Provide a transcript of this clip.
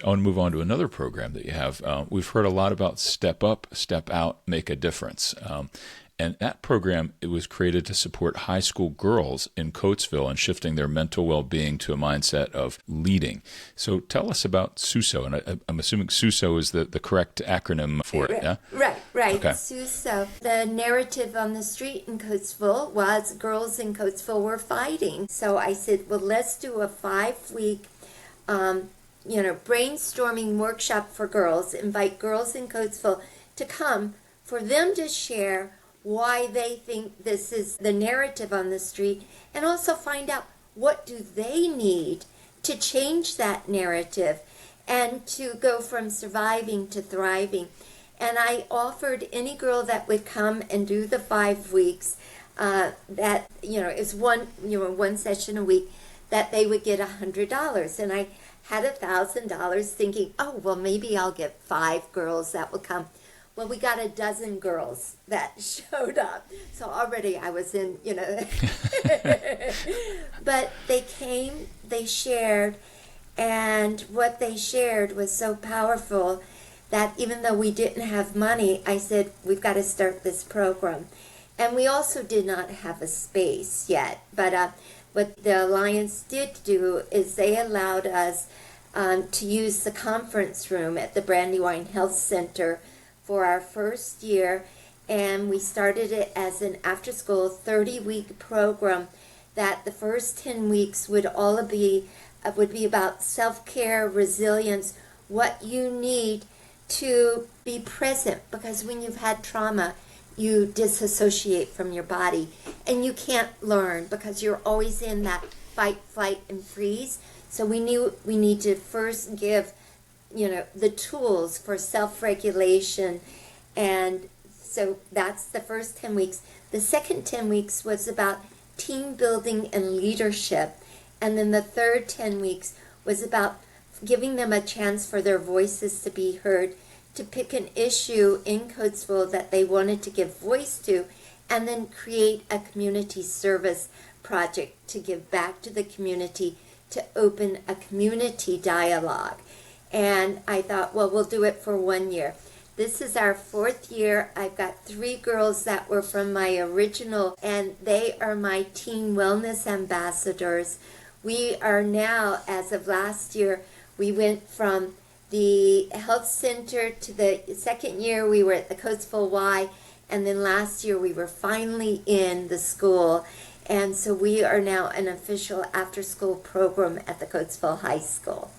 I want to move on to another program that you have. We've heard a lot about Step Up, Step Out, Make a Difference. And that program, it was created to support high school girls in Coatesville and shifting their mental well-being to a mindset of leading. So tell us about SUSO, and I'm assuming SUSO is the correct acronym for it, yeah? Right. Okay. SUSO. The narrative on the street in Coatesville was girls in Coatesville were fighting. So I said, well, let's do a 5-week brainstorming workshop for girls, invite girls in Coatesville to come for them to share why they think this is the narrative on the street, and also find out what do they need to change that narrative and to go from surviving to thriving. And I offered any girl that would come and do the 5 weeks, that is one session a week, that they would get $100. And I had $1,000 thinking, oh well, maybe I'll get 5 girls that will come. Well, we got a dozen girls that showed up. So already I was in, But they came, they shared, and what they shared was so powerful that even though we didn't have money, I said, we've got to start this program. And we also did not have a space yet. But what the Alliance did do is they allowed us to use the conference room at the Brandywine Health Center for our first year, and we started it as an after-school 30-week program that the first 10 weeks would be about self-care, resilience, what you need to be present, because when you've had trauma, you disassociate from your body, and you can't learn because you're always in that fight, flight, and freeze. So we knew we need to first give the tools for self-regulation. And so that's the first 10 weeks. The second 10 weeks was about team building and leadership. And then the third 10 weeks was about giving them a chance for their voices to be heard, to pick an issue in Coatesville that they wanted to give voice to, and then create a community service project to give back to the community, to open a community dialogue. And I thought, well, we'll do it for 1 year. This is our 4th year. I've got 3 girls that were from my original, and they are my teen wellness ambassadors. We are now, as of last year, we went from the health center to the second year we were at the Coatesville Y, and then last year we were finally in the school. And so we are now an official after-school program at the Coatesville High School.